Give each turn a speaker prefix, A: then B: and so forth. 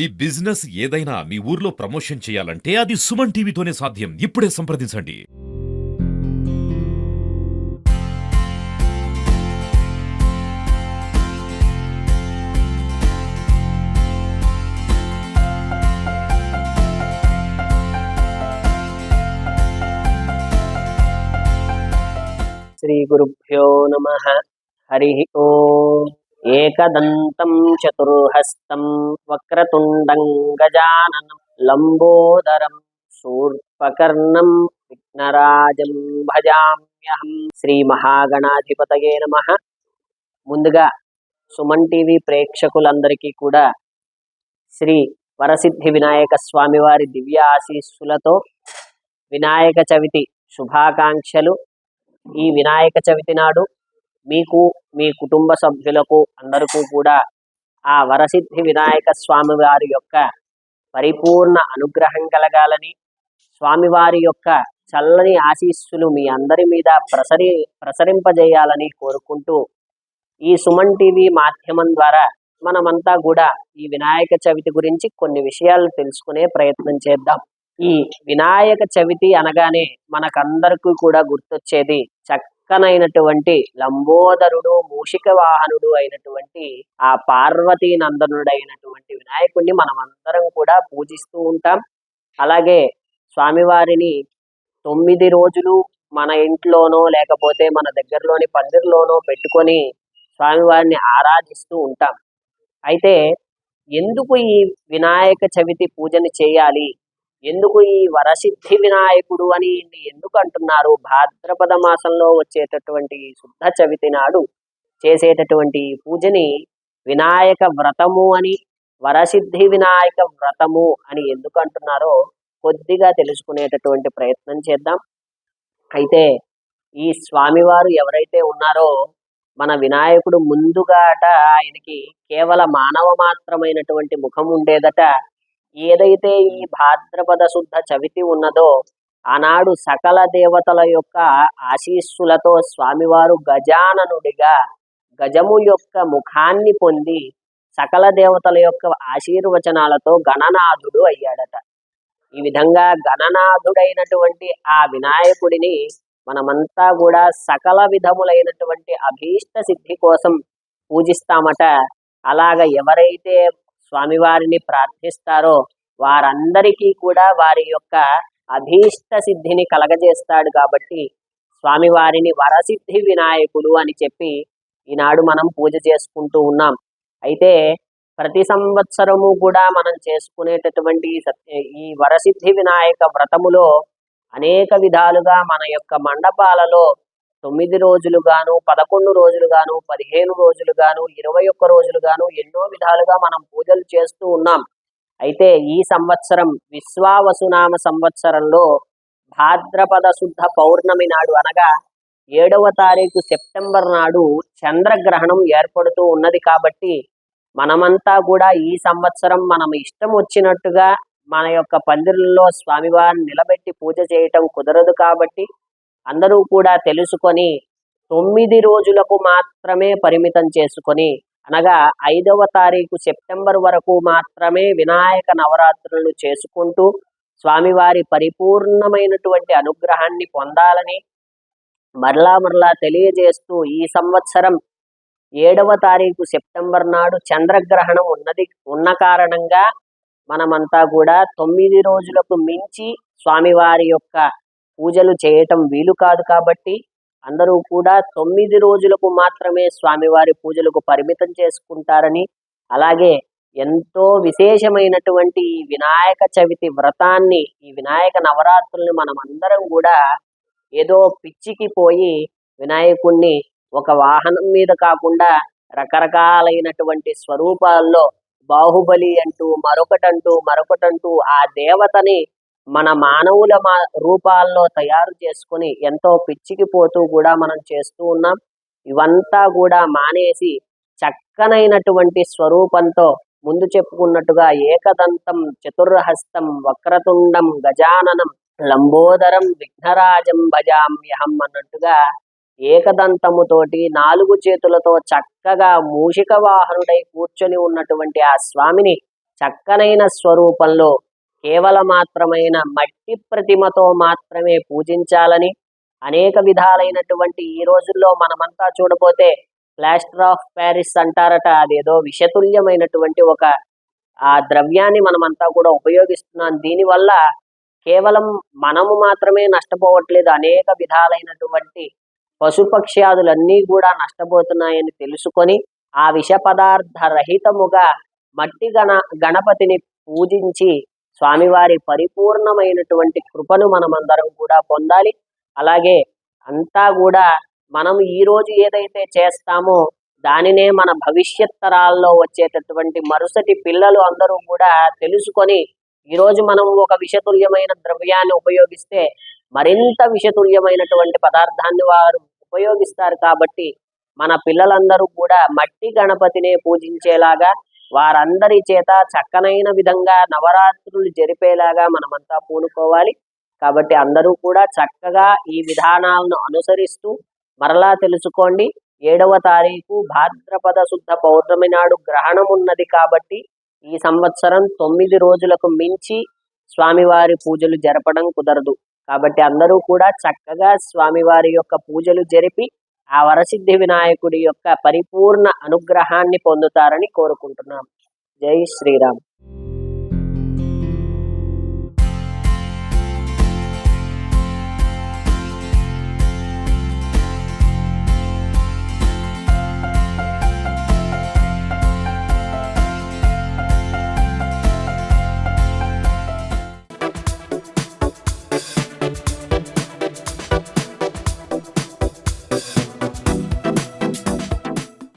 A: ఈ బిజినెస్ ఏదైనా మీ ఊర్లో ప్రమోషన్ చేయాలంటే అది సుమన్ టీవీతోనే సాధ్యం. ఇప్పుడే సంప్రదించండి.
B: శ్రీ గురుభ్యో నమః. హరి ఓం. ఏకదంతం చతుర్హస్తం వక్రతుండం గజాననం లంబోదరం శూర్పకర్ణం విఘ్నరాజం భజామ్యహం. శ్రీ మహాగణాధిపతయే నమః. ముందుగా సుమన్ టీవీ ప్రేక్షకులందరికీ కూడా శ్రీ వరసిద్ధి వినాయక స్వామి వారి దివ్య ఆశీస్సులతో వినాయక చవితి శుభాకాంక్షలు. ఈ వినాయక చవితి నాడు మీకు మీ కుటుంబ సభ్యులకు అందరికీ కూడా ఆ వరసిద్ధి వినాయక స్వామి వారి యొక్క పరిపూర్ణ అనుగ్రహం కలగాలని, స్వామివారి యొక్క చల్లని ఆశీస్సులు మీ అందరి మీద ప్రసరింపజేయాలని కోరుకుంటూ ఈ సుమన్ టీవీ మాధ్యమం ద్వారా మనమంతా కూడా ఈ వినాయక చవితి గురించి కొన్ని విషయాలు తెలుసుకునే ప్రయత్నం చేద్దాం. ఈ వినాయక చవితి అనగానే మనకందరికీ కూడా గుర్తొచ్చేది చక్కనైనటువంటి లంబోదరుడు మూషిక వాహనుడు అయినటువంటి ఆ పార్వతీ నందనుడైనటువంటి వినాయకుడిని మనం అందరం కూడా పూజిస్తూ ఉంటాం. అలాగే స్వామివారిని 9 రోజులు మన ఇంట్లోనో లేకపోతే మన దగ్గరలోని పందిరిలోనో పెట్టుకొని స్వామివారిని ఆరాధిస్తూ ఉంటాం. అయితే ఎందుకు ఈ వినాయక చవితి పూజని చేయాలి, ఎందుకు ఈ వరసిద్ధి వినాయకుడు అని ఎందుకు అంటున్నారు? భాద్రపద మాసంలో వచ్చేటటువంటి శుద్ధ చవితి నాడు చేసేటటువంటి పూజని వినాయక వ్రతము అని, వరసిద్ధి వినాయక వ్రతము అని ఎందుకు అంటున్నారో కొద్దిగా తెలుసుకునేటటువంటి ప్రయత్నం చేద్దాం. అయితే ఈ స్వామివారు ఎవరైతే ఉన్నారో మన వినాయకుడు ముందుగాట ఆయనకి కేవల మానవ మాత్రమైనటువంటి ముఖం ఉండేదట. ఏదైతే ఈ భాద్రపద శుద్ధ చవితి ఉన్నదో ఆనాడు సకల దేవతల యొక్క ఆశీస్సులతో స్వామివారు గజాననుడిగా గజము యొక్క ముఖాన్ని పొంది సకల దేవతల యొక్క ఆశీర్వచనాలతో గణనాథుడు అయ్యాడట. ఈ విధంగా గణనాథుడైనటువంటి ఆ వినాయకుడిని మనమంతా కూడా సకల విధములైనటువంటి అభీష్ట సిద్ధి కోసం పూజిస్తామట. అలాగ ఎవరైతే స్వామివారిని ప్రార్థిస్తారో వారందరికీ కూడా వారి యొక్క అభీష్ట సిద్ధిని కలగజేస్తాడు. కాబట్టి స్వామివారిని వరసిద్ధి వినాయకుడు అని చెప్పి ఈనాడు మనం పూజ చేసుకుంటూ ఉన్నాం. అయితే ప్రతి సంవత్సరము కూడా మనం చేసుకునేటటువంటి ఈ వరసిద్ధి వినాయక వ్రతములో అనేక విధాలుగా మన యొక్క మండపాలలో 9 రోజులు గాను, 11 రోజులు గాను, 15 రోజులు గాను, 21 రోజులు గాను ఎన్నో విధాలుగా మనం పూజలు చేస్తూ ఉన్నాం. అయితే ఈ సంవత్సరం విశ్వావసునామ సంవత్సరంలో భాద్రపద శుద్ధ పౌర్ణమి నాడు అనగా 7వ తారీఖు సెప్టెంబర్ నాడు చంద్రగ్రహణం ఏర్పడుతూ ఉన్నది. కాబట్టి మనమంతా కూడా ఈ సంవత్సరం మనం ఇష్టం వచ్చినట్టుగా మన యొక్క పందిరుల్లో స్వామివారిని నిలబెట్టి పూజ చేయటం కుదరదు. కాబట్టి అందరూ కూడా తెలుసుకొని 9 రోజులకు మాత్రమే పరిమితం చేసుకొని అనగా 5వ తారీఖు సెప్టెంబర్ వరకు మాత్రమే వినాయక నవరాత్రులు చేసుకుంటూ స్వామివారి పరిపూర్ణమైనటువంటి అనుగ్రహాన్ని పొందాలని మరలా తెలియజేస్తూ ఈ సంవత్సరం 7వ తారీఖు సెప్టెంబర్ నాడు చంద్రగ్రహణం ఉన్న కారణంగా మనమంతా కూడా 9 రోజులకు మించి స్వామివారి యొక్క పూజలు చేయటం వీలు కాదు. కాబట్టి అందరూ కూడా 9 రోజులకు మాత్రమే స్వామివారి పూజలకు పరిమితం చేసుకుంటారని, అలాగే ఎంతో విశేషమైనటువంటి ఈ వినాయక చవితి వ్రతాన్ని, ఈ వినాయక నవరాత్రుల్ని మనం అందరం కూడా ఏదో పిచ్చికి పోయి వినాయకుణ్ణి ఒక వాహనం మీద కాకుండా రకరకాలైనటువంటి స్వరూపాల్లో బాహుబలి అంటూ మరొకటంటూ ఆ దేవతని మన మానవుల రూపాల్లో తయారు చేసుకొని ఎంతో పిచ్చికి పోతూ కూడా మనం చేస్తూ ఉన్నాం. ఇవంతా కూడా మానేసి చక్కనైనటువంటి స్వరూపంతో ముందు చెప్పుకున్నట్టుగా ఏకదంతం చతుర్హస్తం వక్రతుండం గజాననం లంబోదరం విఘ్నరాజం భజామ్యహం అన్నట్టుగా ఏకదంతముతోటి 4 చేతులతో చక్కగా మూషిక వాహనుడై కూర్చొని ఉన్నటువంటి ఆ స్వామిని చక్కనైన స్వరూపంలో కేవలమాత్రమైన మట్టి ప్రతిమతో మాత్రమే పూజించాలని, అనేక విధాలైనటువంటి ఈ రోజుల్లో మనమంతా చూడబోతే ప్లాస్టర్ ఆఫ్ ప్యారిస్ అంటారట, అదేదో విషతుల్యమైనటువంటి ఒక ఆ ద్రవ్యాన్ని మనమంతా కూడా ఉపయోగిస్తున్నాం. దీనివల్ల కేవలం మనము మాత్రమే నష్టపోవట్లేదు, అనేక విధాలైనటువంటి పశుపక్ష్యాదులన్నీ కూడా నష్టపోతున్నాయని తెలుసుకొని ఆ విష పదార్థ రహితముగా మట్టి గణపతిని పూజించి స్వామివారి పరిపూర్ణమైనటువంటి కృపను మనమందరం కూడా పొందాలి. అలాగే అంతా కూడా మనం ఈ రోజు ఏదైతే చేస్తామో దానినే మన భవిష్యత్ తరాల్లో వచ్చేటటువంటి మరుసటి పిల్లలు అందరూ కూడా తెలుసుకొని, ఈరోజు మనం ఒక విషతుల్యమైన ద్రవ్యాన్ని ఉపయోగిస్తే మరింత విషతుల్యమైనటువంటి పదార్థాన్ని వారు ఉపయోగిస్తారు. కాబట్టి మన పిల్లలందరూ కూడా మట్టి గణపతినే పూజించేలాగా, వారందరి చేత చక్కనైన విధంగా నవరాత్రులు జరిపేలాగా మనమంతా పూనుకోవాలి. కాబట్టి అందరూ కూడా చక్కగా ఈ విధానాలను అనుసరిస్తూ మరలా తెలుసుకోండి. 7వ తారీఖు భాద్రపద శుద్ధ పౌర్ణమి నాడు గ్రహణం ఉన్నది. కాబట్టి ఈ సంవత్సరం 9 రోజులకు మించి స్వామివారి పూజలు జరపడం కుదరదు. కాబట్టి అందరూ కూడా చక్కగా స్వామివారి యొక్క పూజలు జరిపి ఆ వరసిద్ధి వినాయకుడి యొక్క పరిపూర్ణ అనుగ్రహాన్ని పొందుతారని కోరుకుంటున్నాం. జై శ్రీరామ్.